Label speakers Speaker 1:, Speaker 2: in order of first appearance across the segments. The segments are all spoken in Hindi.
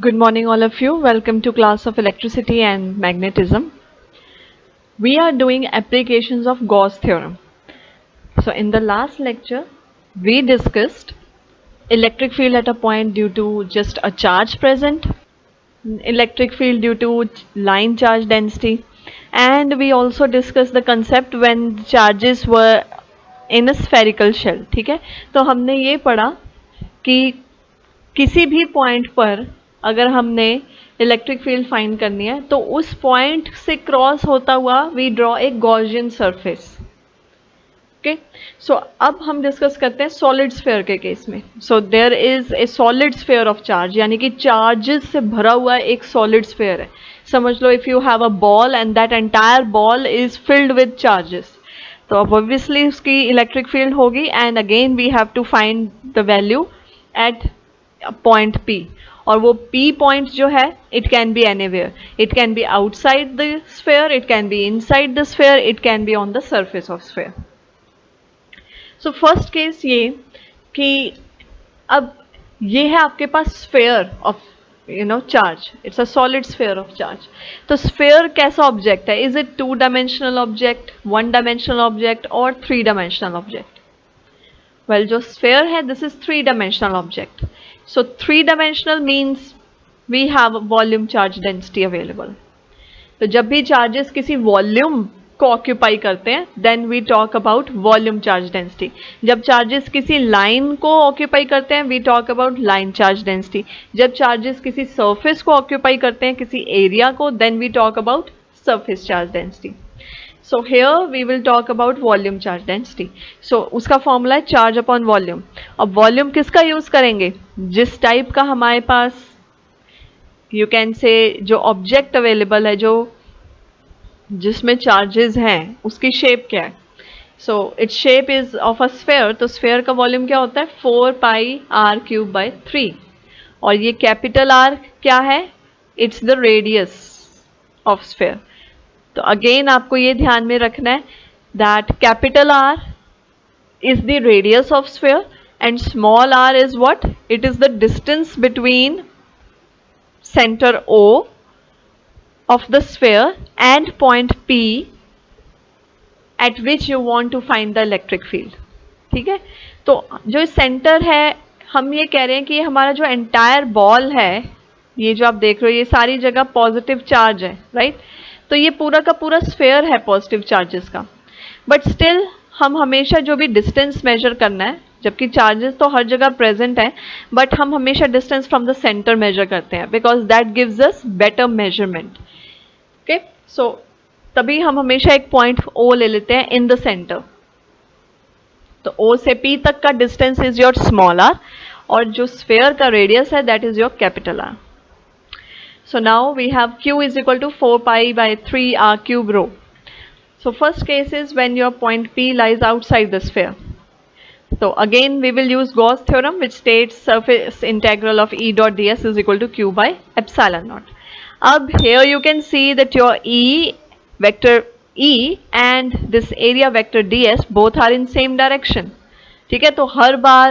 Speaker 1: Good morning, all of you. Welcome to class of electricity and magnetism. We are doing applications of Gauss theorem. So in the last lecture, we discussed electric field at a point due to just a charge present, electric field due to line charge density, and we also discussed the concept when charges were in a spherical shell. ठीक है, तो हमने ये पढ़ा कि किसी भी पॉइंट पर अगर हमने इलेक्ट्रिक फील्ड फाइंड करनी है तो उस पॉइंट से क्रॉस होता हुआ we draw a Gaussian surface. Okay, so अब हम डिस्कस करते हैं सॉलिड स्फेयर के केस में. So there is a solid sphere of charge, यानी कि चार्जेस से भरा हुआ एक सॉलिड स्फेयर है. समझ लो if you have a ball and that entire ball is filled with charges, तो अब ऑब्वियसली उसकी इलेक्ट्रिक फील्ड होगी. And again we have to find the value at point P. और वो P पॉइंट जो है it can be anywhere. It can be outside the sphere, it can be inside the sphere, it can be on the surface of sphere. So first case ये कि अब ये है आपके पास sphere of charge. It's a solid sphere of charge. तो स्फेयर कैसा ऑब्जेक्ट है? Is it two dimensional object, one dimensional object और थ्री डायमेंशनल ऑब्जेक्ट? वेल, जो स्फेयर है this is three dimensional object. So three dimensional means we have volume charge density available. तो जब भी चार्जेस किसी वॉल्यूम को ऑक्यूपाई करते हैं then we talk about volume charge density. जब चार्जेस किसी लाइन को ऑक्यूपाई करते हैं we talk about line charge density. जब चार्जेस किसी सरफेस को ऑक्यूपाई करते हैं, किसी एरिया को, then we talk about surface charge density. So here we will talk about volume charge density. So उसका फॉर्मूला है चार्ज अपॉन वॉल्यूम. अब वॉल्यूम किसका यूज करेंगे? जिस टाइप का हमारे पास यू कैन से जो ऑब्जेक्ट अवेलेबल है, जो जिसमें चार्जेस हैं, उसकी शेप क्या है? So its shape is of a sphere. तो स्फेयर का वॉल्यूम क्या होता है? 4πr³/3. और ये कैपिटल आर क्या है? It's the radius of sphere. तो अगेन आपको ये ध्यान में रखना है that capital R is the radius of sphere and small r is what? It is the distance between center O of the sphere and point P at which you want to find the electric field. ठीक है, तो जो सेंटर है, हम ये कह रहे हैं कि ये हमारा जो एंटायर बॉल है, ये जो आप देख रहे हो, ये सारी जगह पॉजिटिव चार्ज है, राइट? तो ये पूरा का पूरा स्फेयर है पॉजिटिव चार्जेस का. बट स्टिल हम हमेशा जो भी डिस्टेंस मेजर करना है, जबकि चार्जेस तो हर जगह प्रेजेंट है, बट हम हमेशा distance from the centre measure करते हैं because that gives us better measurement. Okay, so तभी हम हमेशा एक पॉइंट O ले लेते हैं इन द सेंटर. तो O से P तक का distance is your small r और जो स्फेयर का रेडियस है that is your capital R. So now we have Q is equal to 4π/3r³ rho. So first case is when your point P lies outside the sphere. So again we will use Gauss theorem which states surface integral of E dot ds is equal to Q by epsilon naught. Ab here you can see that your E vector E and this area vector ds both are in same direction. ठीक है, तो हर बार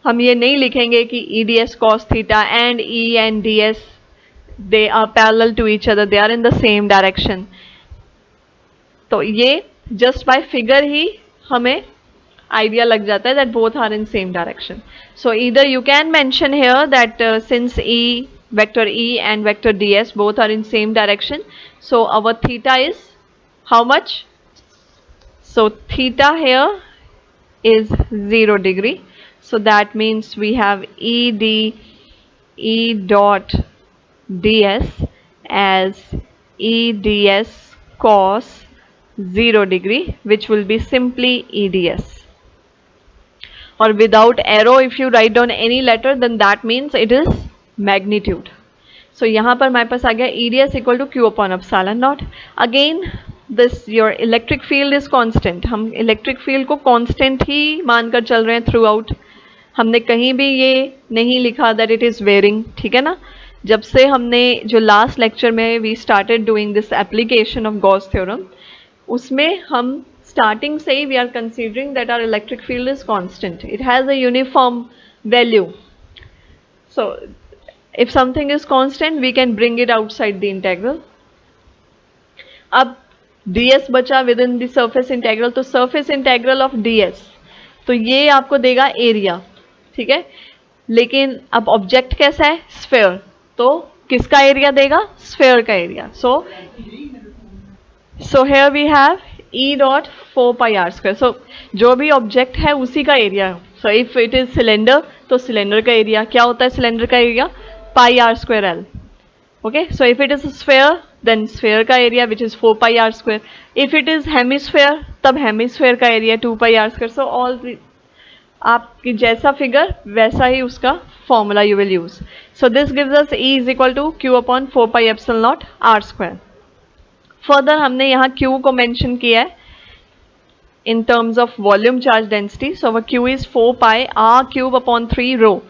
Speaker 1: हम ये नहीं लिखेंगे कि E ds cos theta and E and ds they are parallel to each other, they are in the same direction. तो ये just by figure ही हमें idea लग जाता है that both are in same direction. So either you can mention here that since E vector E and vector ds both are in same direction, so our theta is how much? So theta here is 0 degree. So that means we have E dot ds as E ds cos 0 degree, which will be simply EDS. Or without arrow if you write down any letter then that means it is magnitude. So यहाँ पर हमारे पास आ गया EDS equal to Q upon epsilon naught. Again this your electric field is constant. हम electric field को constant ही मानकर चल रहे हैं थ्रू आउट. हमने कहीं भी ये नहीं लिखा that it is varying. ठीक है ना? जब से हमने जो लास्ट लेक्चर में we started doing this application of Gauss theorem, उसमें हम स्टार्टिंग से ही we are considering that our electric field is constant, it has a uniform value. So If something is constant, we can bring it outside the integral. अब ds बचा with in the surface integral, तो सरफेस इंटेग्रल ऑफ ds, तो ये आपको देगा एरिया, ठीक है। लेकिन अब ऑब्जेक्ट कैसा है, स्फेयर, तो किसका एरिया देगा, स्फेयर का area. So here we have E dot 4 pi r square. So जो भी ऑब्जेक्ट है उसी का area. So if it is cylinder, तो सिलेंडर का एरिया क्या होता है, सिलेंडर का area pi r square l. Okay, so if it is sphere, then sphere का area which is 4 pi r square. If it is hemisphere, तब हेमिस्फेयर का एरिया 2 पाई आर स्क्वायर। सो ऑल आपकी जैसा फिगर वैसा ही उसका formula you will use. So this gives us E is equal to Q upon 4 pi epsilon naught r square. Further हमने यहाँ Q को मेंशन किया है in terms of volume charge density. So our Q is 4 pi r cube upon 3 rho.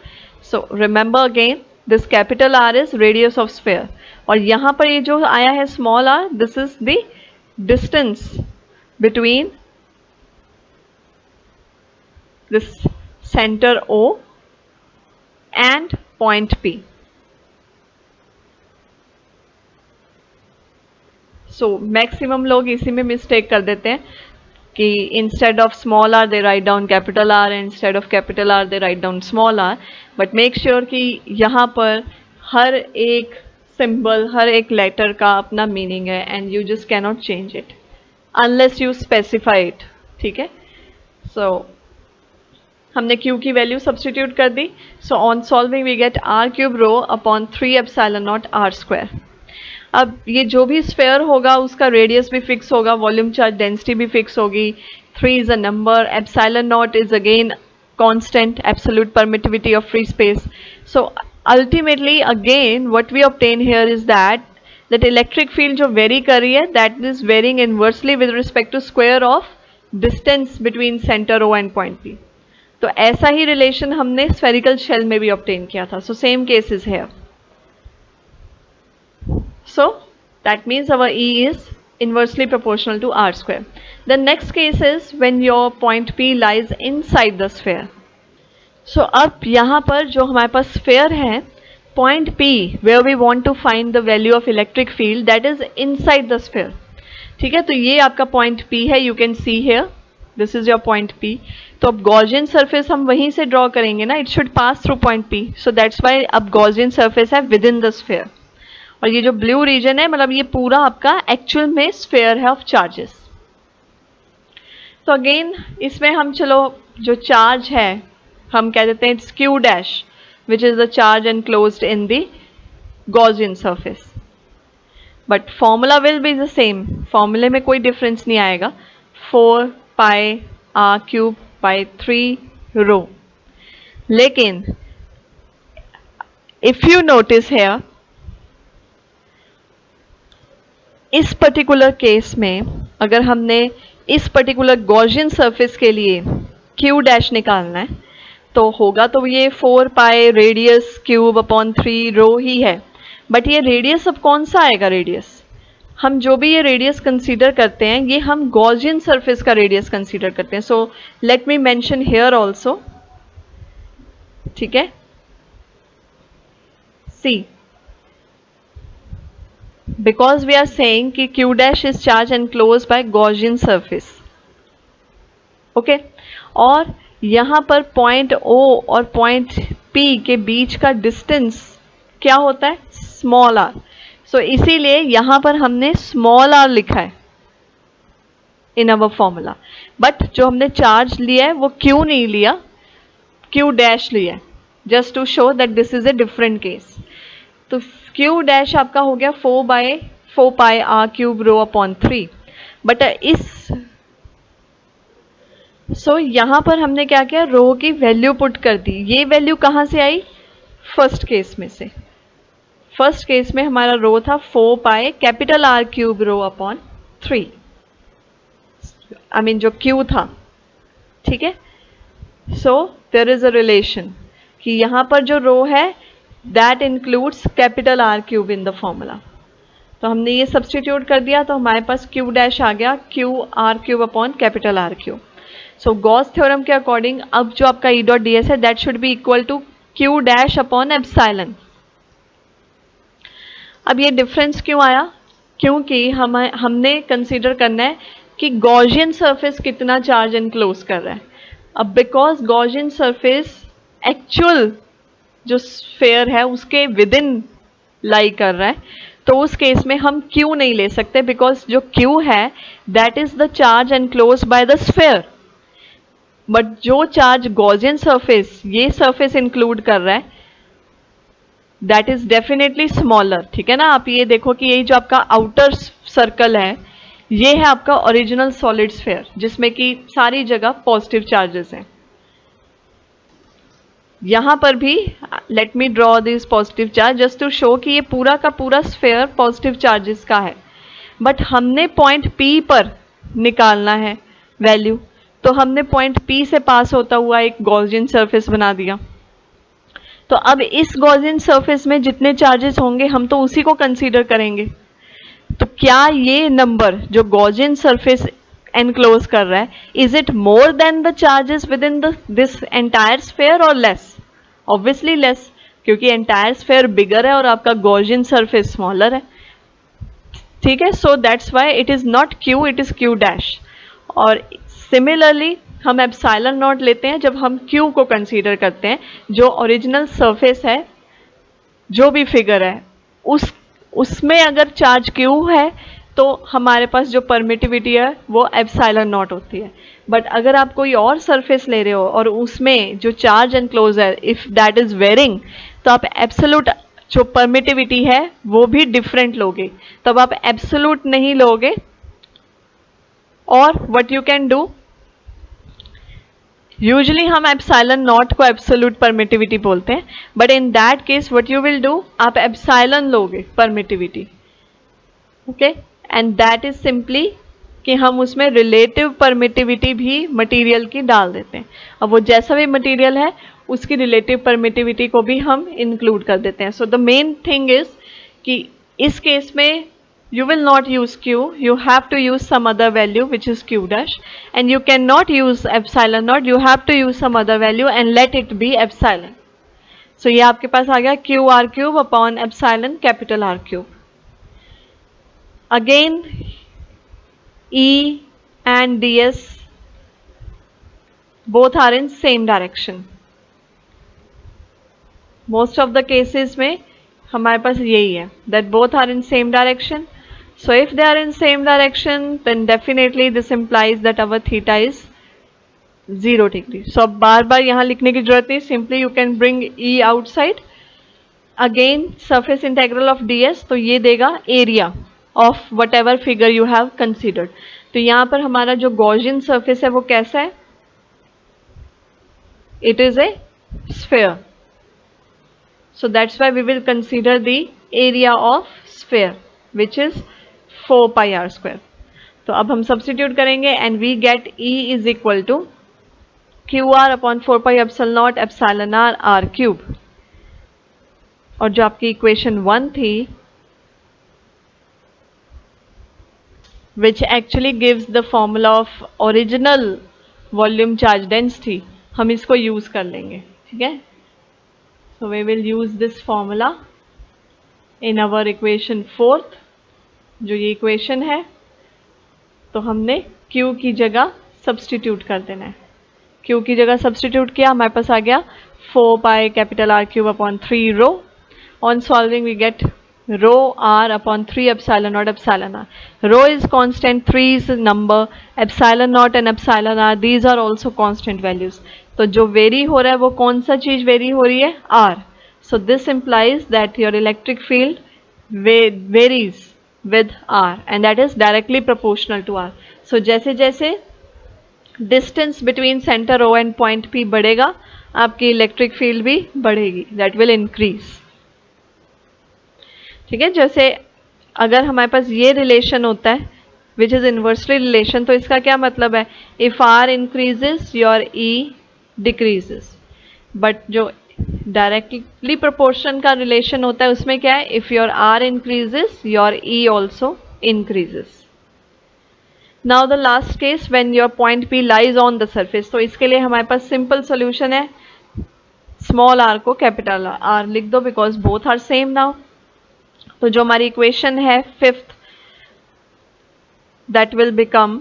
Speaker 1: So remember again, this capital R is radius of sphere. और यहाँ पर ये जो आया है small r, this is the distance between this center O and point P. So maximum लोग इसी में mistake कर देते हैं कि instead of small r they write down capital R and instead of capital R they write down small r. But make sure कि यहाँ पर हर एक symbol, हर एक letter का अपना meaning है and you just cannot change it unless you specify it, ठीक है। So हमने Q की वैल्यू सब्सटीट्यूट कर दी। So on solving we get r cube rho upon 3 epsilon naught r square. अब ये जो भी स्फेयर होगा उसका रेडियस भी फिक्स होगा, वॉल्यूम चार्ज डेंसिटी भी फिक्स होगी। 3 is a number, epsilon naught is again constant, absolute permittivity of free space. So ultimately again what we obtain here is that electric field जो वेरी कर रही है that is varying inversely with respect to square of distance between centre O and point P. तो ऐसा ही रिलेशन हमने स्फेरिकल शेल में भी ऑब्टेन किया था। So same case is here. So that means our E is inversely proportional to r square. The next case is when your point P lies inside the sphere. So अब यहाँ पर जो हमारे पास sphere है, point P where we want to find the value of electric field that is inside the sphere. ठीक है, तो ये आपका point P है, you can see here, this is your point P. तो अब Gaussian surface हम वहीं से draw करेंगे ना, it should pass through point P. So that's why अब Gaussian surface है within the sphere. और ये जो ब्लू रीजन है मतलब ये पूरा आपका एक्चुअल में स्फेयर है ऑफ चार्जेस। तो अगेन इसमें हम चलो जो चार्ज है हम कह देते हैं it's Q dash which is the charge enclosed in the Gaussian surface. But formula will be the same, फॉर्मूले में कोई डिफरेंस नहीं आएगा, 4 पाई r क्यूब बाई 3 रो। लेकिन इफ यू नोटिस हेयर, इस पर्टिकुलर केस में अगर हमने इस पर्टिकुलर गॉसियन सरफेस के लिए Q डैश निकालना है तो होगा तो ये 4 पाई रेडियस क्यूब अपॉन 3 रो ही है। बट ये रेडियस अब कौन सा आएगा, रेडियस हम जो भी ये रेडियस कंसीडर करते हैं ये हम गॉसियन सरफेस का रेडियस कंसीडर करते हैं। So let me mention here also, ठीक है। सी, because we are saying कि Q dash is charge enclosed by Gaussian surface, okay? और यहाँ पर पॉइंट O और पॉइंट P के बीच का डिस्टेंस क्या होता है, स्मॉल r। सो इसीलिए यहाँ पर हमने स्मॉल r लिखा है इन अवर फॉर्मूला। बट जो हमने चार्ज लिया है वो Q नहीं लिया, Q डैश लिया है, just to show that this is a different case. तो Q डैश आपका हो गया 4 pi r cube rho upon 3। But so यहाँ पर हमने क्या किया, रो की वैल्यू पुट कर दी। ये वैल्यू कहाँ से आई, फर्स्ट केस में से। फर्स्ट केस में हमारा रो था 4 pi capital R cube rho upon 3, I mean जो Q था, ठीक है। So there is a relation कि यहाँ पर जो रो है that includes capital R cube in the formula. तो हमने ये सब्सटीट्यूट कर दिया तो हमारे पास Q डैश आ गया Q R cube upon capital R cube. So Gauss theorem के अकॉर्डिंग अब जो आपका E डॉट ds है that should be equal to Q dash upon epsilon, अब ये डिफरेंस क्यों आया? क्योंकि हमने कंसीडर करना है कि गॉसियन सरफेस कितना चार्ज एनक्लोज कर रहा है। अब बिकॉज गॉसियन सरफेस एक्चुअल जो स्फेयर है उसके विद इन लाई कर रहा है, तो उस केस में हम Q नहीं ले सकते, बिकॉज जो Q है that is the charge enclose by the sphere. But जो चार्ज गॉसियन सरफेस ये सरफेस इंक्लूड कर रहा है दैट इज डेफिनेटली स्मॉलर। ठीक है ना, आप ये देखो कि ये जो आपका आउटर सर्कल है ये है आपका ओरिजिनल सॉलिड स्फेयर जिसमें कि सारी जगह पॉजिटिव चार्जेस हैं। यहां पर भी let me draw this positive charge just to show कि ये पूरा का पूरा स्फेयर पॉजिटिव चार्जेस का है। बट हमने पॉइंट P पर निकालना है वैल्यू, तो हमने पॉइंट P से पास होता हुआ एक गॉसियन सरफेस बना दिया। तो अब इस गॉसियन सरफेस में जितने चार्जेस होंगे हम तो उसी को कंसीडर करेंगे। तो क्या ये नंबर जो गॉसियन सरफेस एनक्लोज कर रहा है is it more than the charges with in this entire sphere और लेस? ऑब्वियसली लेस, क्योंकि एंटायर स्फेयर बिगर है और आपका गॉसियन सरफेस स्मॉलर है। ठीक है, so that's why it is not Q, it is Q dash. और सिमिलरली हम एप्सिलॉन नॉट लेते हैं जब हम Q को कंसीडर करते हैं, जो ओरिजिनल सरफेस है जो भी फिगर है उसमें अगर चार्ज Q है तो हमारे पास जो परमिटिविटी है वो एप्सिलॉन नॉट होती है। बट अगर आप कोई और सरफेस ले रहे हो और उसमें जो चार्ज एनक्लोज है इफ दैट इज वेरिंग, तो आप एब्सोल्यूट जो परमिटिविटी है वो भी डिफरेंट लोगे, तब आप एब्सोल्यूट नहीं लोगे। और what you can do, usually हम एप्सिलॉन नॉट को एब्सोल्यूट परमिटिविटी बोलते हैं, but in that case what you will do, आप एप्सिलॉन लोगे permittivity. Okay, and that is simply कि हम उसमें रिलेटिव परमिटिविटी भी मटेरियल की डाल देते हैं। अब वो जैसा भी मटेरियल है उसकी रिलेटिव परमिटिविटी को भी हम इंक्लूड कर देते हैं। So the main thing is कि इस केस में you will not use Q, you have to use some other value which is Q dash, and you cannot use epsilon naught, you have to use some other value and let it be epsilon. So ये आपके पास आ गया Q R cube upon epsilon capital R cube. Again E and ds both are in same direction. Most of the cases में हमारे पास यही है that both are in same direction. So if they are in same direction, then definitely this implies that our theta is 0 degree. So अब बार बार यहाँ लिखने की जरूरत नहीं, simply you can bring E outside. Again surface integral of ds, तो ये देगा area of whatever figure you have considered. तो यहाँ पर हमारा जो Gaussian surface है वो कैसा है? It is a sphere. So that's why we will consider the area of sphere, which is 4 pi r square. तो अब हम सब्सटीट्यूट करेंगे and we get E is equal to Q R upon 4 pi epsilon naught epsilon R R cube. और जो आपकी इक्वेशन 1 थी which actually gives the formula of original volume charge density, हम इसको यूज कर लेंगे। ठीक है, so we will use this formula in our equation 4th, जो ये इक्वेशन है। तो हमने Q की जगह सब्सटीट्यूट कर देना है। Q की जगह सब्सटीट्यूट किया, हमारे पास आ गया 4 pi capital R cube upon 3 rho. On solving we get rho R upon 3 epsilon naught epsilon R। Rho is constant, 3 is number, epsilon naught and epsilon R these are also constant values. तो जो वेरी हो रहा है वो कौन सा चीज वेरी हो रही है? R. So this implies that your electric field varies with R and that is directly proportional to R. So जैसे जैसे distance between center O and point P बढ़ेगा आपकी इलेक्ट्रिक फील्ड भी बढ़ेगी, that will increase. ठीक है, जैसे अगर हमारे पास ये रिलेशन होता है which is inversely relation, तो इसका क्या मतलब है? If R increases your E decreases. But जो डायरेक्टली प्रोपोर्शन का रिलेशन होता है उसमें क्या है? If your R increases your E also increases. Now the last case when your point P lies on the surface, तो इसके लिए हमारे पास सिंपल सॉल्यूशन है, स्मॉल r को कैपिटल R लिख दो because both are same now. तो जो हमारी इक्वेशन है fifth, that will become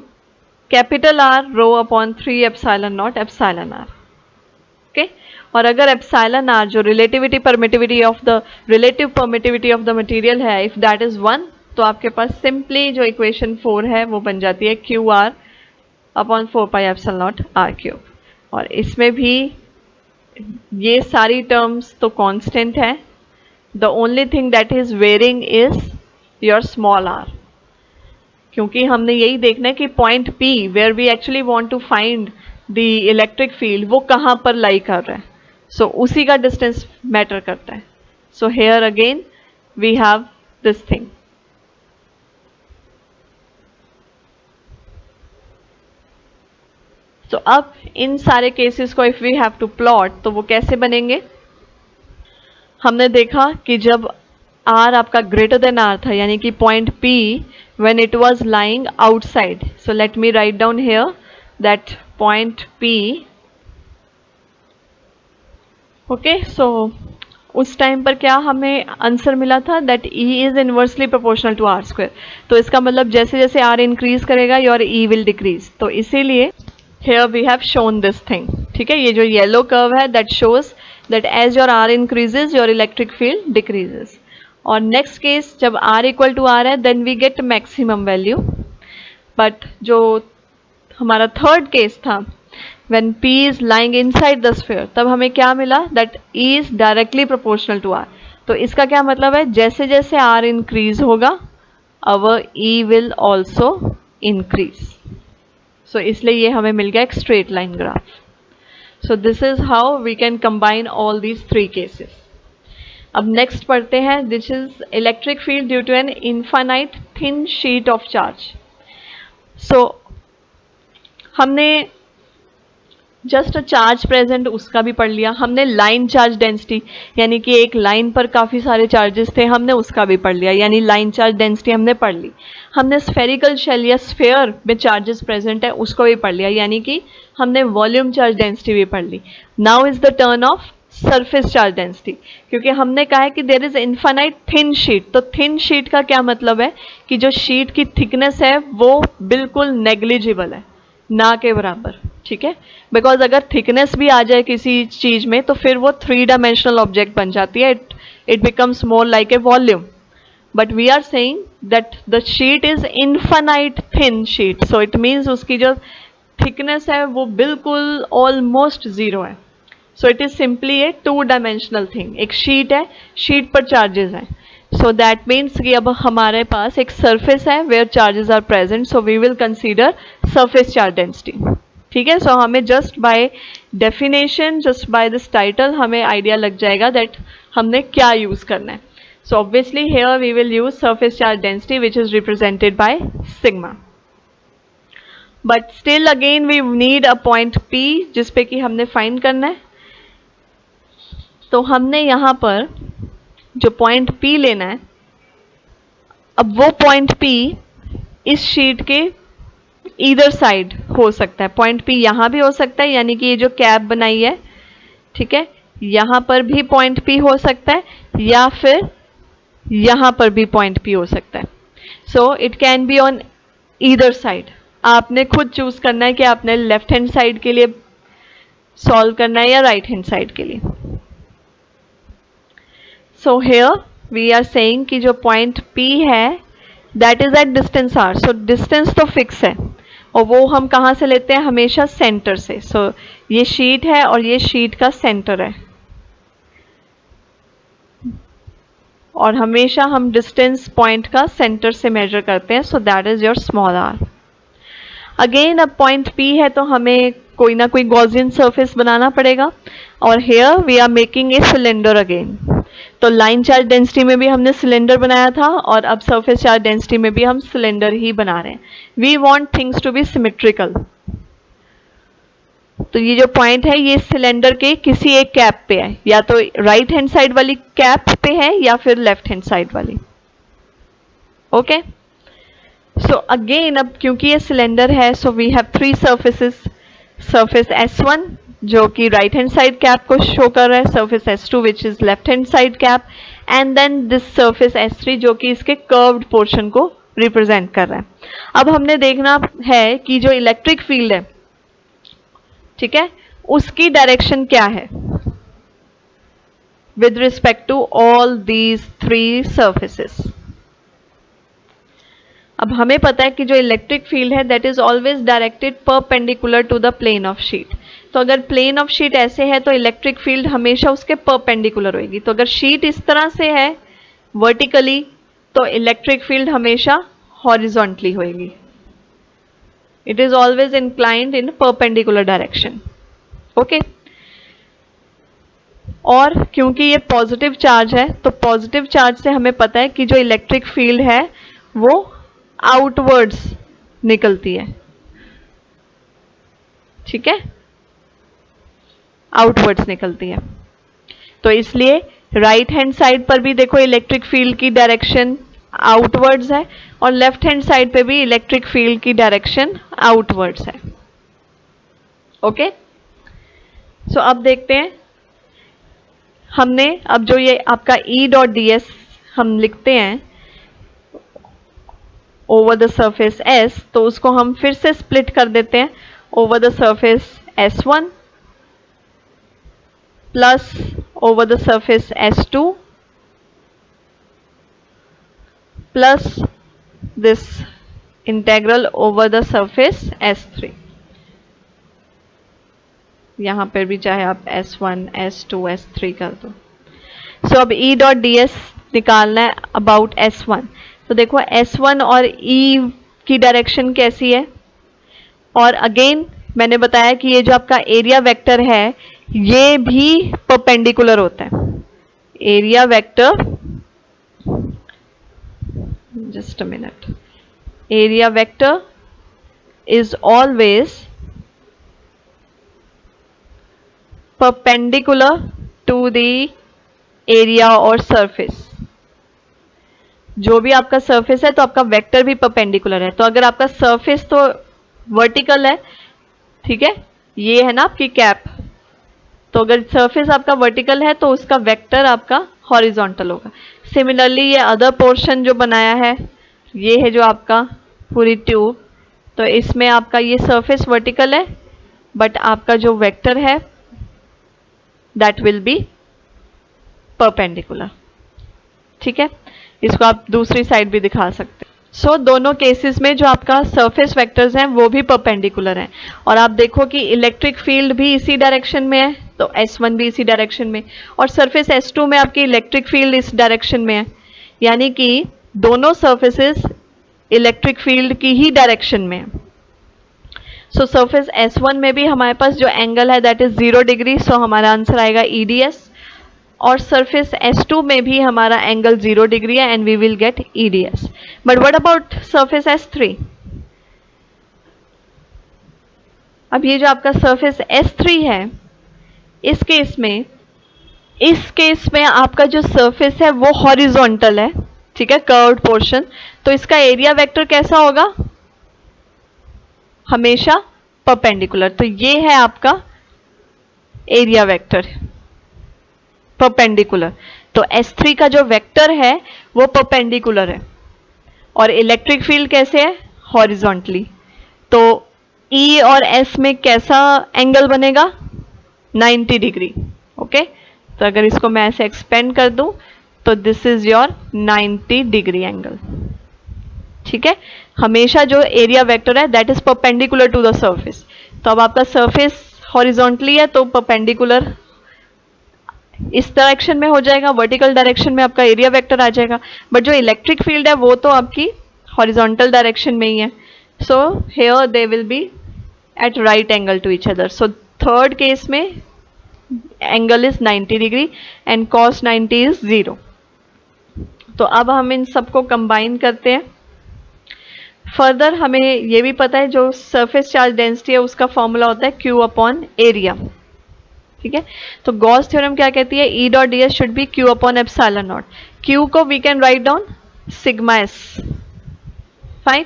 Speaker 1: capital R rho upon 3 epsilon naught epsilon R. Okay, और अगर एप्सिलॉन आर जो relative permittivity of the material है, इफ दैट इज 1, तो आपके पास सिंपली जो इक्वेशन 4 है वो बन जाती है Q R upon 4 pi epsilon naught R cube. और इसमें भी ये सारी टर्म्स तो कांस्टेंट है, the only thing that is varying is your small R, क्योंकि हमने यही देखना है कि point P where we actually want to find the electric field वो कहाँ पर लाई कर रहा है, सो उसी का डिस्टेंस मैटर करता है। So here again we have this thing. तो अब इन सारे केसेस को if we have to plot तो वो कैसे बनेंगे? हमने देखा कि जब R आपका ग्रेटर देन R था, यानी कि point P when it was lying outside, so let me write down here that point P, okay, so उस टाइम पर क्या हमें आंसर मिला था, that E is inversely proportional to R square. तो इसका मतलब जैसे जैसे R इंक्रीज करेगा योर E विल डिक्रीज, तो इसीलिए here we have shown this thing। ठीक है, ये जो येलो कर्व है that shows that as your R increases your electric field decreases। और नेक्स्ट केस जब R इक्वल टू R है then we get maximum value. But जो हमारा थर्ड केस था when P is lying inside the sphere, तब हमें क्या मिला, that E is directly proportional to R। तो इसका क्या मतलब है, जैसे जैसे R इंक्रीज होगा our E will also increase। So इसलिए ये हमें मिल गया एक straight line graph. So this is how we can combine all these three cases. अब नेक्स्ट पढ़ते हैं, this is electric field due to an infinite thin sheet of charge. So हमने जस्ट चार्ज प्रेजेंट उसका भी पढ़ लिया, हमने लाइन चार्ज डेंसिटी यानी कि एक लाइन पर काफ़ी सारे चार्जेस थे, हमने उसका भी पढ़ लिया, यानी लाइन चार्ज डेंसिटी हमने पढ़ ली। हमने स्फेरिकल शेल या स्फेयर में चार्जेस प्रेजेंट है उसको भी पढ़ लिया, यानी कि हमने वॉल्यूम चार्ज डेंसिटी भी पढ़ ली। Now is the turn of surface charge density, क्योंकि हमने कहा है कि there is infinite thin sheet. तो थिन शीट का क्या मतलब है कि जो शीट की थिकनेस है वो बिल्कुल नेग्लिजिबल है, ना के बराबर। ठीक है, बिकॉज अगर थिकनेस भी आ जाए किसी चीज में तो फिर वो 3 डायमेंशनल ऑब्जेक्ट बन जाती है, it becomes more like a volume. But we are saying that the sheet is infinite thin sheet, so it means उसकी जो थिकनेस है वो बिल्कुल ऑलमोस्ट जीरो है। So it is simply a 2 dimensional thing. एक शीट है, शीट पर चार्जेस हैं, सो दैट मीन्स कि अब हमारे पास एक सरफेस है where charges are present, so we will consider surface charge density. ठीक है, सो हमें just by definition, just by this title हमें आइडिया लग जाएगा दैट हमने क्या यूज करना है। So obviously here we will use surface charge density which is represented by sigma. But still again we need a point P जिसपे कि हमने फाइंड करना है। तो हमने यहाँ पर जो पॉइंट P लेना है, अब वो पॉइंट P इस शीट के ईदर साइड हो सकता है। पॉइंट P यहाँ भी हो सकता है, यानी कि ये जो कैप बनाई है, ठीक है, यहाँ पर भी पॉइंट P हो सकता है, या फिर यहाँ पर भी पॉइंट P हो सकता है। So it can be on either side. आपने खुद चूज करना है कि आपने लेफ्ट हैंड साइड के लिए सॉल्व करना है या राइट हैंड साइड के लिए। So here we are saying कि जो पॉइंट P है that is at distance R। So distance तो फिक्स है और वो हम कहाँ से लेते हैं, हमेशा सेंटर से। सो ये शीट है और ये शीट का सेंटर है, और हमेशा हम डिस्टेंस पॉइंट का सेंटर से मेजर करते हैं। So that is your small r। Again अब पॉइंट P है तो हमें कोई ना कोई गॉसियन सरफेस बनाना पड़ेगा, और here we are making a cylinder again. तो लाइन चार्ज डेंसिटी में भी हमने सिलेंडर बनाया था और अब सरफेस चार्ज डेंसिटी में भी हम सिलेंडर ही बना रहे हैं। We want things to be symmetrical. तो ये जो पॉइंट है ये सिलेंडर के किसी एक कैप पे है, या तो राइट हैंड साइड वाली कैप पे है या फिर लेफ्ट हैंड साइड वाली। ओके, सो अगेन अब क्योंकि ये सिलेंडर है, so we have 3 surfaces. Surface S1 जो कि राइट हैंड साइड कैप को शो कर रहा है, surface S2 which is left hand side cap, and then this surface S3 जो कि इसके कर्व्ड पोर्शन को रिप्रेजेंट कर रहा है। अब हमने देखना है कि जो इलेक्ट्रिक फील्ड है, ठीक है, उसकी डायरेक्शन क्या है with respect to all these three surfaces. अब हमें पता है कि जो इलेक्ट्रिक फील्ड है that is always directed perpendicular to the plane of sheet. तो अगर प्लेन ऑफ शीट ऐसे है तो इलेक्ट्रिक फील्ड हमेशा उसके परपेंडिकुलर होगी। तो अगर शीट इस तरह से है वर्टिकली तो इलेक्ट्रिक फील्ड हमेशा हॉरिजॉन्टली होगी। It is always inclined in perpendicular direction. Okay, और क्योंकि ये पॉजिटिव चार्ज है तो पॉजिटिव चार्ज से हमें पता है कि जो इलेक्ट्रिक फील्ड है वो आउटवर्ड्स निकलती है, ठीक है, आउटवर्ड्स निकलती है। तो इसलिए राइट हैंड साइड पर भी देखो इलेक्ट्रिक फील्ड की डायरेक्शन आउटवर्ड्स है और लेफ्ट हैंड साइड पे भी इलेक्ट्रिक फील्ड की डायरेक्शन आउटवर्ड्स है। ओके, सो अब देखते हैं हमने अब जो ये आपका E.ds हम लिखते हैं ओवर द सरफेस S, तो उसको हम फिर से स्प्लिट कर देते हैं over the surface S1 plus over the surface S2 plus this integral over the surface S3। यहां पर भी चाहे आप S1 S2 S3 कर दो। सो अब E.ds निकालना है अबाउट S1। तो देखो S1 और E की डायरेक्शन कैसी है, और अगेन मैंने बताया कि ये जो आपका एरिया वेक्टर है ये भी परपेंडिकुलर होता है। Area vector, just a minute, area vector is always perpendicular to the area और सरफेस। जो भी आपका सरफेस है तो आपका वेक्टर भी परपेंडिकुलर है। तो अगर आपका सरफेस तो वर्टिकल है, ठीक है, ये है ना आपकी कैप, तो अगर सरफेस आपका वर्टिकल है तो उसका वेक्टर आपका हॉरिजॉन्टल होगा। सिमिलरली ये अदर पोर्शन जो बनाया है ये है जो आपका पूरी ट्यूब, तो इसमें आपका ये सरफेस वर्टिकल है बट आपका जो वेक्टर है दैट विल बी परपेंडिकुलर, ठीक है। इसको आप दूसरी साइड भी दिखा सकते हैं। सो दोनों केसेस में जो आपका सरफेस वेक्टर्स हैं वो भी परपेंडिकुलर हैं। और आप देखो कि इलेक्ट्रिक फील्ड भी इसी डायरेक्शन में है तो S1 भी इसी डायरेक्शन में, और सरफेस S2 में आपकी इलेक्ट्रिक फील्ड इस डायरेक्शन में है, यानी कि दोनों सरफेसेस इलेक्ट्रिक फील्ड की ही डायरेक्शन में है। सो सरफेस S1 में भी हमारे पास जो एंगल है दैट इज 0 डिग्री, सो हमारा आंसर आएगा EDS। और सरफेस S2 में भी हमारा एंगल 0 डिग्री है and we will get EDS। But what about surface S3? अब ये जो आपका सरफेस S3 है इस केस में आपका जो सरफेस है वो हॉरिजॉन्टल है, ठीक है, कर्व्ड पोर्शन। तो इसका एरिया वेक्टर कैसा होगा? हमेशा परपेंडिकुलर। तो ये है आपका एरिया वेक्टर परपेंडिकुलर। तो S3 का जो वेक्टर है वो परपेंडिकुलर है और इलेक्ट्रिक फील्ड कैसे है? हॉरिजॉन्टली। तो E और S में कैसा एंगल बनेगा? 90 डिग्री। ओके, तो अगर इसको मैं ऐसे एक्सपेंड कर दूं तो this is your 90 degree angle, ठीक है। हमेशा जो एरिया वेक्टर है that is perpendicular to the surface. तो अब आपका सरफेस हॉरिजॉन्टली है तो परपेंडिकुलर इस डायरेक्शन में हो जाएगा, वर्टिकल डायरेक्शन में आपका एरिया वेक्टर आ जाएगा। बट जो इलेक्ट्रिक फील्ड है वो तो आपकी हॉरिजॉन्टल डायरेक्शन में ही है। So here they will be at right angle to each other. So third case में angle is 90 degree and cos 90 is 0। तो अब हम इन सबको कंबाइन करते हैं। फर्दर हमें ये भी पता है जो सरफेस चार्ज डेंसिटी है उसका फॉर्मूला होता है Q अपॉन एरिया, ठीक है। तो गॉस थ्योरम क्या कहती है? E.ds should be Q upon epsilon naught. Q को we can write down sigma S, fine.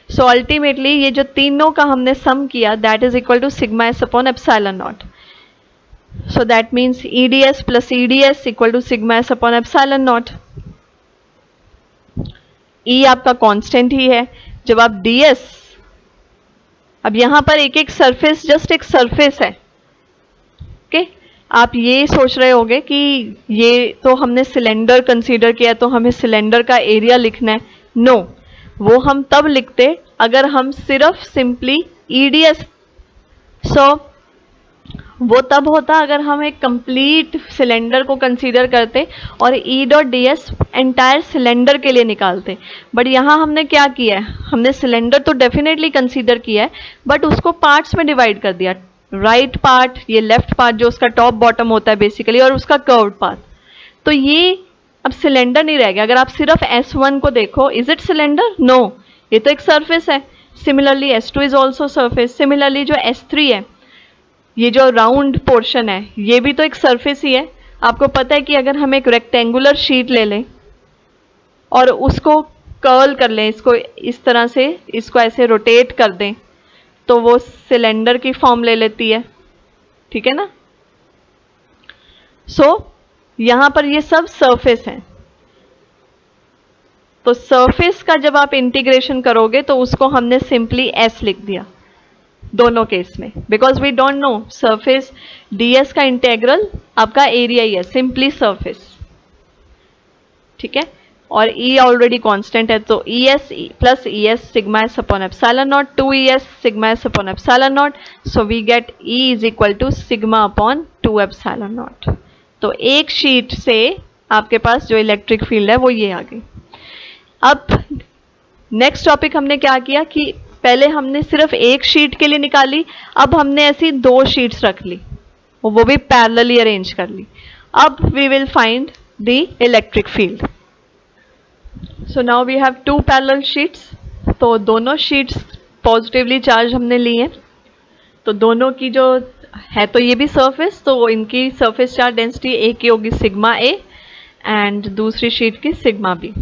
Speaker 1: So ultimately ये जो तीनों का हमने सम किया that is equal to sigma S upon epsilon naught. So that means EDS plus EDS equal to sigma s upon epsilon naught. E आपका कांस्टेंट ही है. जब आप ds, अब यहां पर एक एक सरफेस जस्ट एक सरफेस है. ओके, आप ये सोच रहे होंगे कि ये तो हमने सिलेंडर कंसीडर किया तो हमें सिलेंडर का एरिया लिखना है. नो, वो हम तब लिखते अगर हम सिर्फ सिंपली EDS. सो वो तब होता अगर हम एक कंप्लीट सिलेंडर को कंसीडर करते और E dot D S entire cylinder के लिए निकालते. बट यहाँ हमने क्या किया है, हमने सिलेंडर तो डेफिनेटली कंसीडर किया है बट उसको पार्ट्स में डिवाइड कर दिया. राइट पार्ट, ये लेफ्ट पार्ट जो उसका टॉप बॉटम होता है बेसिकली, और उसका कर्व्ड पार्ट. तो ये अब सिलेंडर नहीं रह गया. अगर आप सिर्फ S1 को देखो, इज इट सिलेंडर? नो, ये तो एक सरफेस है. Similarly S2 is also surface. Similarly जो S3 है, ये जो राउंड पोर्शन है, ये भी तो एक सरफेस ही है. आपको पता है कि अगर हम एक रेक्टेंगुलर शीट ले लें और उसको कर्ल कर लें, इसको इस तरह से, इसको ऐसे रोटेट कर दें, तो वो सिलेंडर की फॉर्म ले लेती है. ठीक है ना? यहां पर ये सब सरफेस है. तो सरफेस का जब आप इंटीग्रेशन करोगे तो उसको हमने सिंपली S लिख दिया दोनों केस में, because we don't know. Surface ds का इंटेग्रल आपका एरिया ही है, सिंपली सरफेस. ठीक है, और E ऑलरेडी कांस्टेंट है, तो ES plus ES sigma S upon epsilon naught, 2ES sigma S upon epsilon naught. So we get E is equal to sigma upon 2 epsilon naught. तो एक शीट से आपके पास जो इलेक्ट्रिक फील्ड है वो ये आ गई. अब नेक्स्ट टॉपिक हमने क्या किया कि पहले हमने सिर्फ एक शीट के लिए निकाली, अब हमने ऐसी दो शीट्स रख ली, वो भी पैरेलली अरेंज कर ली. अब we will find the electric field. So now we have two parallel sheets. तो दोनों शीट्स पॉजिटिवली चार्ज हमने ली है, तो दोनों की जो है, तो ये भी सरफेस, तो इनकी सरफेस चार्ज डेंसिटी एक की होगी सिग्मा ए एंड दूसरी शीट की sigma B,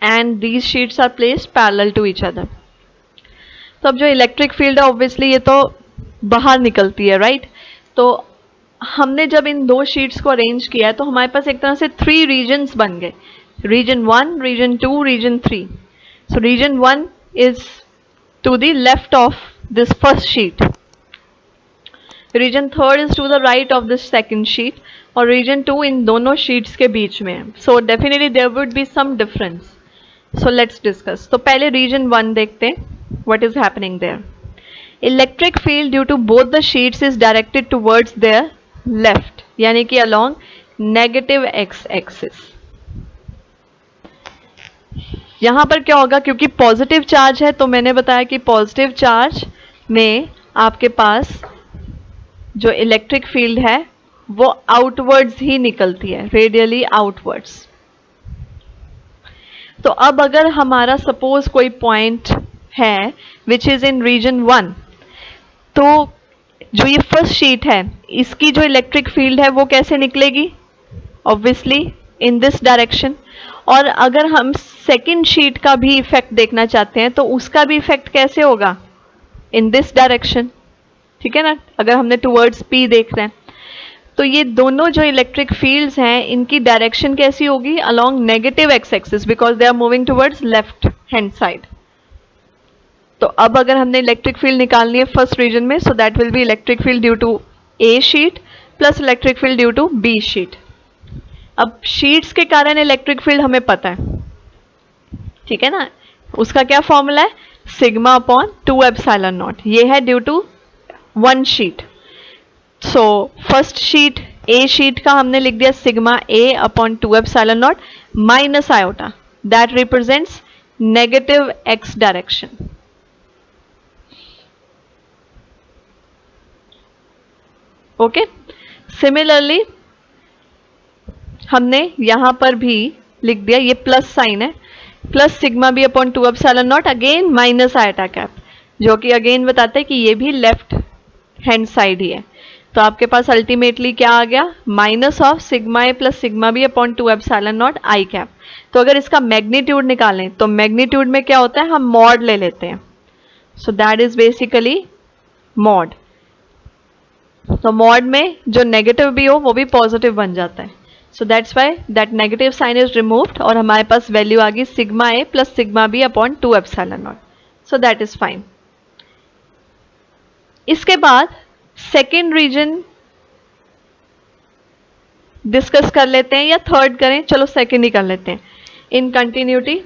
Speaker 1: and these sheets are placed parallel to each other. तो अब जो इलेक्ट्रिक फील्ड है ऑब्वियसली ये तो बाहर निकलती है, राइट? तो हमने जब इन दो शीट्स को अरेंज किया है तो हमारे पास एक तरह से 3 रीजन्स बन गए. Region 1, region 2, region 3. So region 1 is to the left of this first sheet, region 3 is to the right of this second sheet, और रीजन 2 इन दोनों शीट्स के बीच में है. So definitely there would be some difference. So let's discuss. तो पहले रीजन 1 देखते हैं. What is happening there? Electric field due to both the sheets is directed towards their left, यानी कि along negative x axis. यहां पर क्या होगा, क्योंकि पॉजिटिव चार्ज है तो मैंने बताया कि पॉजिटिव चार्ज में आपके पास जो इलेक्ट्रिक फील्ड है वो आउटवर्ड्स ही निकलती है, रेडियली आउटवर्ड्स. तो अब अगर हमारा सपोज कोई पॉइंट है विच इज इन रीजन 1, तो जो ये फर्स्ट शीट है इसकी जो इलेक्ट्रिक फील्ड है वो कैसे निकलेगी? Obviously in this direction. और अगर हम सेकंड शीट का भी इफेक्ट देखना चाहते हैं तो उसका भी इफेक्ट कैसे होगा? In this direction. ठीक है ना? अगर हमने टुवर्ड्स P देख रहे हैं तो ये दोनों जो इलेक्ट्रिक फील्ड्स हैं इनकी डायरेक्शन कैसी होगी? Along negative X axis, because they are moving towards left hand side. तो अब अगर हमने इलेक्ट्रिक फील्ड निकालनी है फर्स्ट रीजन में, so that will be electric field due to A sheet plus electric field due to B sheet. अब शीट्स के कारण इलेक्ट्रिक फील्ड हमें पता है, ठीक है ना? उसका क्या फॉर्मूला है? Sigma upon 2 epsilon naught. ये है due to one sheet. So first sheet A sheet का हमने लिख दिया sigma A upon 2 epsilon naught minus iota, that represents negative X direction. Okay, similarly हमने यहां पर भी लिख दिया, ये प्लस साइन है, plus sigma B upon 2 epsilon naught again minus iota cap, जो कि अगेन बताते हैं कि ये भी लेफ्ट हैंड साइड ही है. तो आपके पास अल्टीमेटली क्या आ गया? Minus of sigma A plus sigma B upon 2 epsilon naught I cap. तो अगर इसका मैग्नीट्यूड निकालें तो मैग्नीट्यूड में क्या होता है? हम मॉड ले लेते हैं. So that is basically mod. तो मॉड में जो नेगेटिव भी हो वो भी पॉजिटिव बन जाता है. So that's why that negative sign is removed और हमारे पास वैल्यू आ गई sigma A plus sigma B upon 2 epsilon naught. So that is fine. इसके बाद सेकेंड रीजन डिस्कस कर लेते हैं या थर्ड करें. चलो सेकेंड ही कर लेते हैं इन कंटिन्यूटी.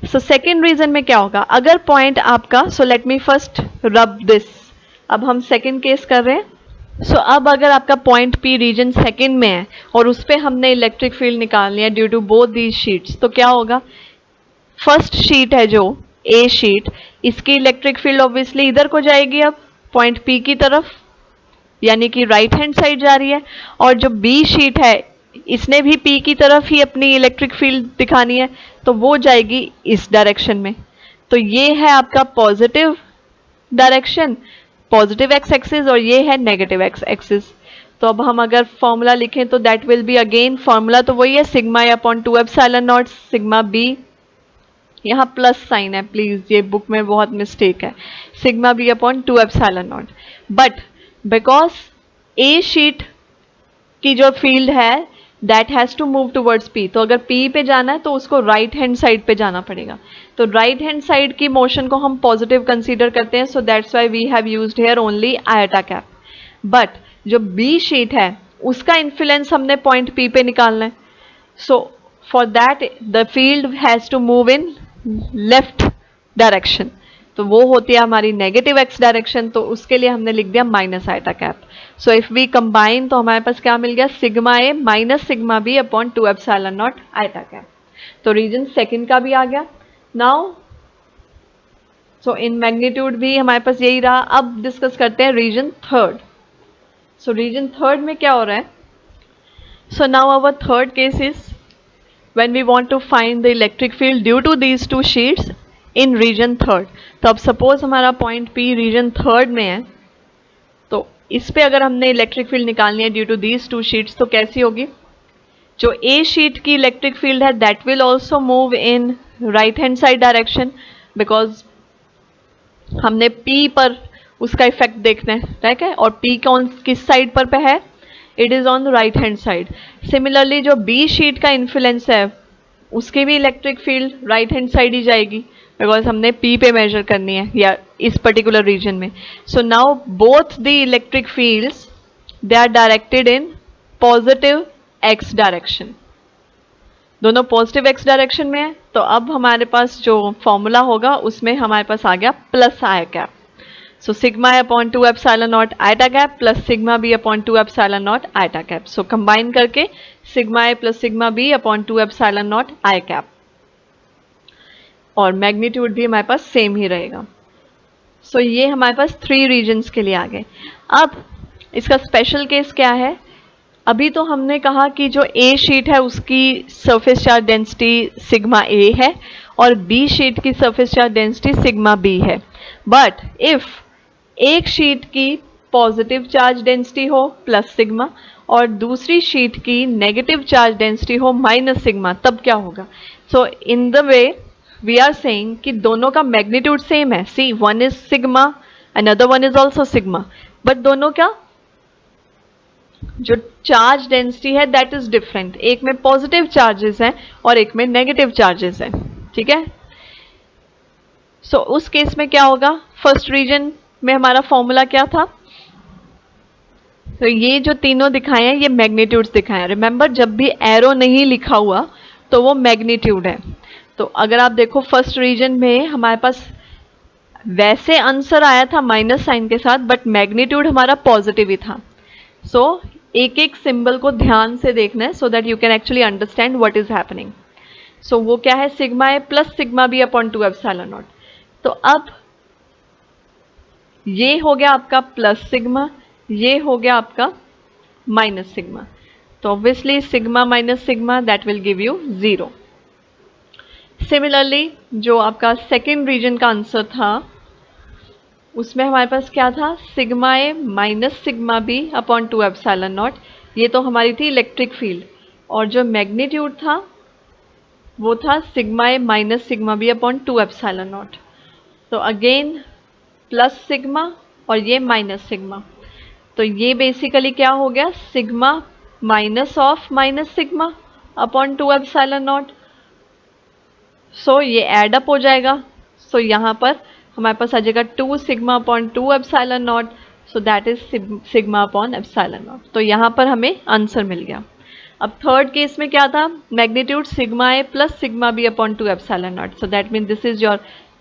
Speaker 1: सो सेकेंड रीजन में क्या होगा, अगर पॉइंट आपका, so let me first rub this. अब हम सेकेंड केस कर रहे हैं. सो अब अगर आपका पॉइंट पी रीजन सेकेंड में है और उस पर हमने इलेक्ट्रिक फील्ड निकालनी है due to both these sheets, तो क्या होगा, फर्स्ट शीट है जो ए शीट, इसकी इलेक्ट्रिक फील्ड ऑब्वियसली इधर को जाएगी, अब पॉइंट पी की तरफ, यानी कि राइट हैंड साइड जा रही है. और जो बी शीट है इसने भी पी की तरफ ही अपनी इलेक्ट्रिक फील्ड दिखानी है, तो वो जाएगी इस डायरेक्शन में. तो ये है आपका positive direction, positive x axis, और ये है नेगेटिव एक्स एक्सिस. तो अब हम अगर फॉर्मूला लिखें तो that will be again, formula तो वही है sigma A upon 2 epsilon naught sigma B. यहाँ प्लस साइन है प्लीज, ये बुक में बहुत मिस्टेक है. Sigma B upon 2 epsilon naught. But because A sheet की जो फील्ड है that has to move towards P, तो अगर पी पे जाना है तो उसको राइट हैंड साइड पे जाना पड़ेगा. तो राइट हैंड साइड की मोशन को हम पॉजिटिव कंसीडर करते हैं. So that's why we have used here only iota cap. But जो बी शीट है उसका इन्फ्लुएंस हमने पॉइंट पी पे निकालना है. So for that the field has to move in left direction, तो वो होती है हमारी नेगेटिव एक्स डायरेक्शन. तो उसके लिए हमने लिख दिया minus iota cap. So if we combine तो हमारे पास क्या मिल गया, sigma A minus sigma B upon 2 epsilon naught iota cap. तो रीजन सेकंड का भी आ गया. नाउ सो इन मैग्नीट्यूड भी हमारे पास यही रहा. अब डिस्कस करते हैं region third. So region third में क्या हो रहा है. So now our third case is when we want to find the electric field due to these two sheets in region third. तो अब सपोज हमारा पॉइंट P रीजन थर्ड में है, तो इस पे अगर हमने इलेक्ट्रिक फील्ड निकालनी है due to these two sheets, तो कैसी होगी, जो ए शीट की इलेक्ट्रिक फील्ड है that will also move in right hand side direction, because हमने P पर उसका इफेक्ट देखना है, ठीक है. और P कौन किस साइड पर है, it is on the right hand side. Similarly जो बी शीट का इन्फ्लुएंस है उसकी भी electric field right hand side ही जाएगी, बिकॉज हमने पी पे मेजर करनी है या इस पर्टिकुलर रीजन में. So now both the electric fields they are directed in positive x direction, दोनों पॉजिटिव एक्स डायरेक्शन में है. तो अब हमारे पास जो फॉर्मूला होगा उसमें हमारे पास आ गया plus I cap. So sigma a upon 2 epsilon naught iota cap plus sigma b upon 2 epsilon naught iota cap. So combine करके sigma a plus sigma b upon 2 epsilon naught I cap. और मैग्नीट्यूड भी हमारे पास सेम ही रहेगा. सो ये हमारे पास 3 रीजन्स के लिए आ गए. अब इसका स्पेशल केस क्या है, अभी तो हमने कहा कि जो ए शीट है उसकी surface charge density sigma A है और बी शीट की surface charge density sigma B है. बट इफ एक शीट की पॉजिटिव चार्ज डेंसिटी हो प्लस सिग्मा और दूसरी शीट की नेगेटिव चार्ज डेंसिटी हो माइनस सिग्मा, तब क्या होगा. So in the way we are saying कि दोनों का मैग्नीट्यूड सेम है. See one is sigma, another one is also sigma, but दोनों क्या, जो चार्ज डेंसिटी है दैट इज डिफरेंट. एक में पॉजिटिव चार्जेस हैं और एक में नेगेटिव चार्जेस हैं, ठीक है. सो उस केस में क्या होगा, फर्स्ट रीजन में हमारा फॉर्मूला क्या था, तो ये जो तीनों दिखाए हैं ये मैग्नीट्यूड्स दिखाए हैं. रिमेंबर जब भी एरो नहीं लिखा हुआ तो वो मैग्नीट्यूड है. तो अगर आप देखो फर्स्ट रीजन में हमारे पास वैसे आंसर आया था माइनस साइन के साथ, बट मैग्नीट्यूड हमारा पॉजिटिव ही था. सो एक एक सिंबल को ध्यान से देखना है so that you can actually understand what is happening. So वो क्या है, sigma A plus sigma B upon 2 epsilon naught. तो अब ये हो गया आपका प्लस सिग्मा, ये हो गया आपका माइनस सिग्मा. तो obviously sigma minus sigma that will give you 0. Similarly जो आपका सेकेंड रीजन का आंसर था उसमें हमारे पास क्या था, sigma A minus sigma B upon 2 epsilon naught. ये तो हमारी थी इलेक्ट्रिक फील्ड, और जो मैग्नीट्यूड था वो था sigma A minus sigma B upon 2 epsilon naught. तो अगेन प्लस सिग्मा और ये माइनस सिग्मा. तो ये बेसिकली क्या हो गया, sigma minus of minus sigma upon 2 epsilon naught. So ये एड अप हो जाएगा। सो यहाँ पर हमारे पास आ जाएगा 2 sigma upon 2 epsilon naught, so that is sigma upon epsilon naught. तो यहाँ पर हमें आंसर मिल गया। अब थर्ड केस में क्या था, magnitude sigma A plus sigma B upon 2 epsilon naught. So that mean this is your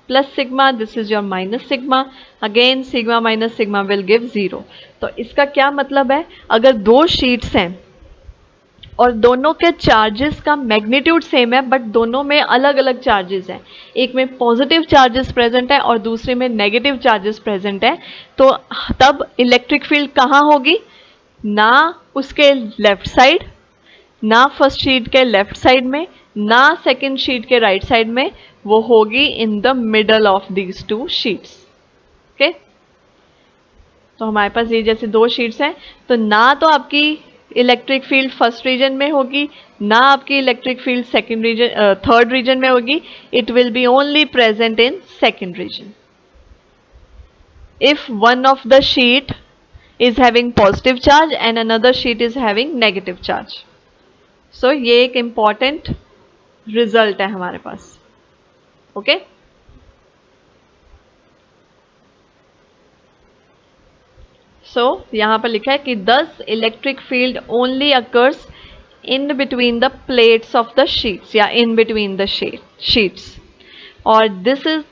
Speaker 1: plus sigma, this is your minus sigma. Again sigma minus sigma will give 0। तो इसका क्या मतलब है, अगर दो शीट्स हैं और दोनों के चार्जेस का मैग्नीट्यूड सेम है बट दोनों में अलग अलग चार्जेस हैं, एक में पॉजिटिव चार्जेस प्रेजेंट है और दूसरे में नेगेटिव चार्जेस प्रेजेंट है, तो तब इलेक्ट्रिक फील्ड कहाँ होगी, ना उसके लेफ्ट साइड, ना फर्स्ट शीट के लेफ्ट साइड में, ना सेकंड शीट के राइट साइड में, वो होगी in the middle of these two sheets. Okay, तो हमारे पास ये जैसे दो शीट्स हैं, तो ना तो आपकी इलेक्ट्रिक फील्ड फर्स्ट रीजन में होगी, ना आपकी electric field second region third region में होगी, it will be only present in second region. If one of the sheet is having positive charge and another sheet is having negative charge. So ये एक important result है हमारे पास। ओके, सो यहाँ पर लिखा है कि thus electric field only occurs in between the plates of the sheets या in between the sheets, और this is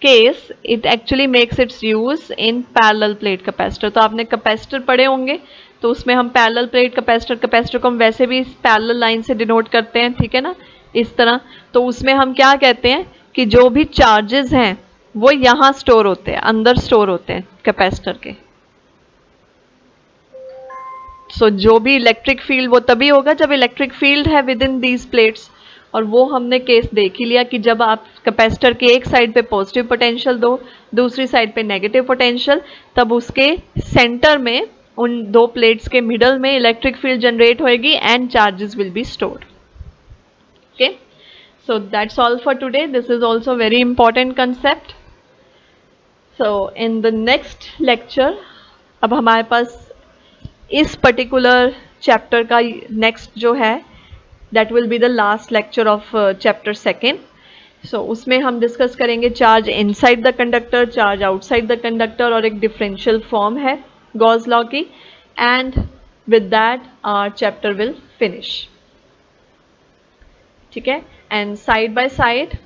Speaker 1: case it actually makes its use in parallel plate capacitor। तो आपने कैपेसिटर पढ़े होंगे, तो उसमें हम पैरेलल प्लेट कैपेसिटर को हम वैसे भी पैरेलल लाइन से डिनोट करते हैं, ठीक है ना, इस तरह। तो उसमें हम क्या कहते हैं कि जो भी चार्जेस हैं वो यहाँ स्टोर होते हैं, अंदर स्टोर होते हैं कैपेसिटर के। सो जो भी इलेक्ट्रिक फील्ड वो तभी होगा जब इलेक्ट्रिक फील्ड है विद इन दीज प्लेट्स, और वो हमने केस देख ही लिया कि जब आप कैपेसिटर के एक साइड पे पॉजिटिव पोटेंशियल दो, दूसरी साइड पे नेगेटिव पोटेंशियल, तब उसके सेंटर में उन दो प्लेट्स के मिडल में इलेक्ट्रिक फील्ड जनरेट होएगी and charges will be stored. Okay, so that's all for today. This is also very important concept. So in the next lecture, अब हमारे पास इस पर्टिकुलर चैप्टर का नेक्स्ट जो है that will be the last lecture of chapter 2. So उसमें हम डिस्कस करेंगे charge inside the conductor, charge outside the conductor, और एक डिफरेंशियल फॉर्म है गॉस लॉ की, and with that our chapter will finish. ठीक है, and side by side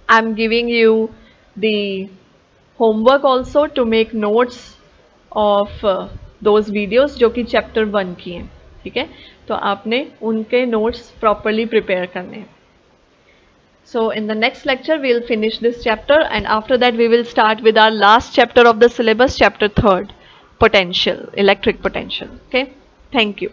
Speaker 1: I am giving you the homework also to make notes of those videos जो कि चैप्टर 1 की हैं। ठीक है, तो आपने उनके नोट्स प्रॉपरली प्रिपेयर करने हैं। So in the next lecture we will finish this chapter and after that we will start with our last chapter of the syllabus, chapter 3, potential, electric potential. Okay, thank you.